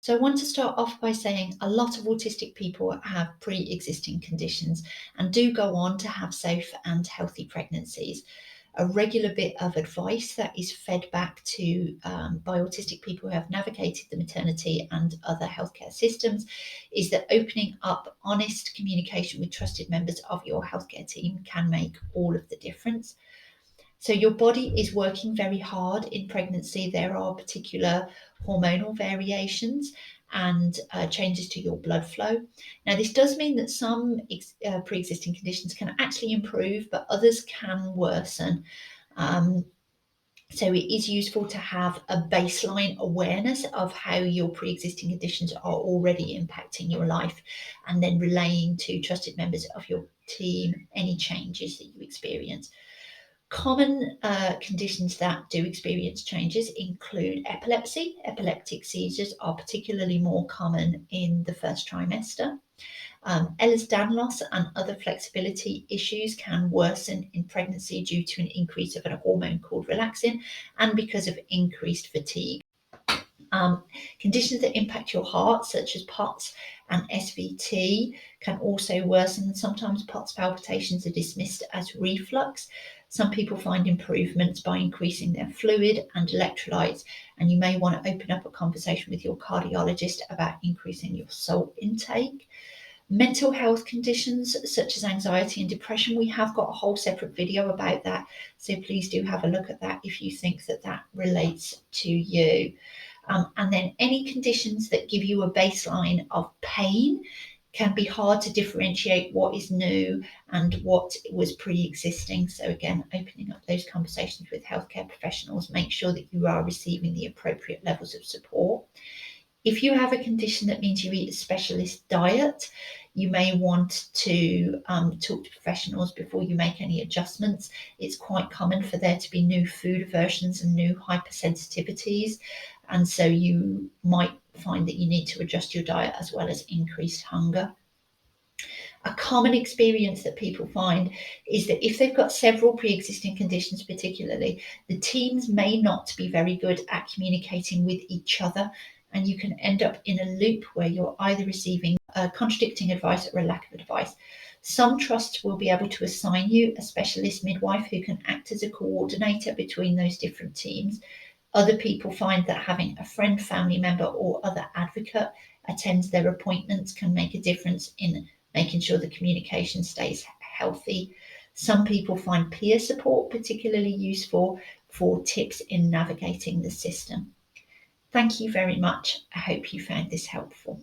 So I want to start off by saying a lot of autistic people have pre-existing conditions and do go on to have safe and healthy pregnancies. A regular bit of advice that is fed back to by autistic people who have navigated the maternity and other healthcare systems is that opening up honest communication with trusted members of your healthcare team can make all of the difference. So your body is working very hard in pregnancy. There are particular hormonal variations and changes to your blood flow. Now, this does mean that some pre-existing conditions can actually improve, but others can worsen. So it is useful to have a baseline awareness of how your pre-existing conditions are already impacting your life, and then relaying to trusted members of your team any changes that you experience. Common conditions that do experience changes include epilepsy. Epileptic seizures are particularly more common in the first trimester. Ehlers-Danlos and other flexibility issues can worsen in pregnancy due to an increase of a hormone called relaxin and because of increased fatigue. Conditions that impact your heart, such as POTS and SVT, can also worsen. Sometimes POTS palpitations are dismissed as reflux. Some people find improvements by increasing their fluid and electrolytes, and you may want to open up a conversation with your cardiologist about increasing your salt intake. Mental health conditions such as anxiety and depression, we have got a whole separate video about that, so please do have a look at that if you think that that relates to you. And then any conditions that give you a baseline of pain can be hard to differentiate what is new and what was pre-existing. So again, opening up those conversations with healthcare professionals, make sure that you are receiving the appropriate levels of support. If you have a condition that means you eat a specialist diet, you may want to talk to professionals before you make any adjustments. It's quite common for there to be new food aversions and new hypersensitivities, and so you might find that you need to adjust your diet as well as increased hunger. A common experience that people find is that if they've got several pre-existing conditions particularly, the teams may not be very good at communicating with each other, and you can end up in a loop where you're either receiving contradicting advice or a lack of advice. Some trusts will be able to assign you a specialist midwife who can act as a coordinator between those different teams. Other people find that having a friend, family member, or other advocate attend their appointments can make a difference in making sure the communication stays healthy. Some people find peer support particularly useful for tips in navigating the system. Thank you very much. I hope you found this helpful.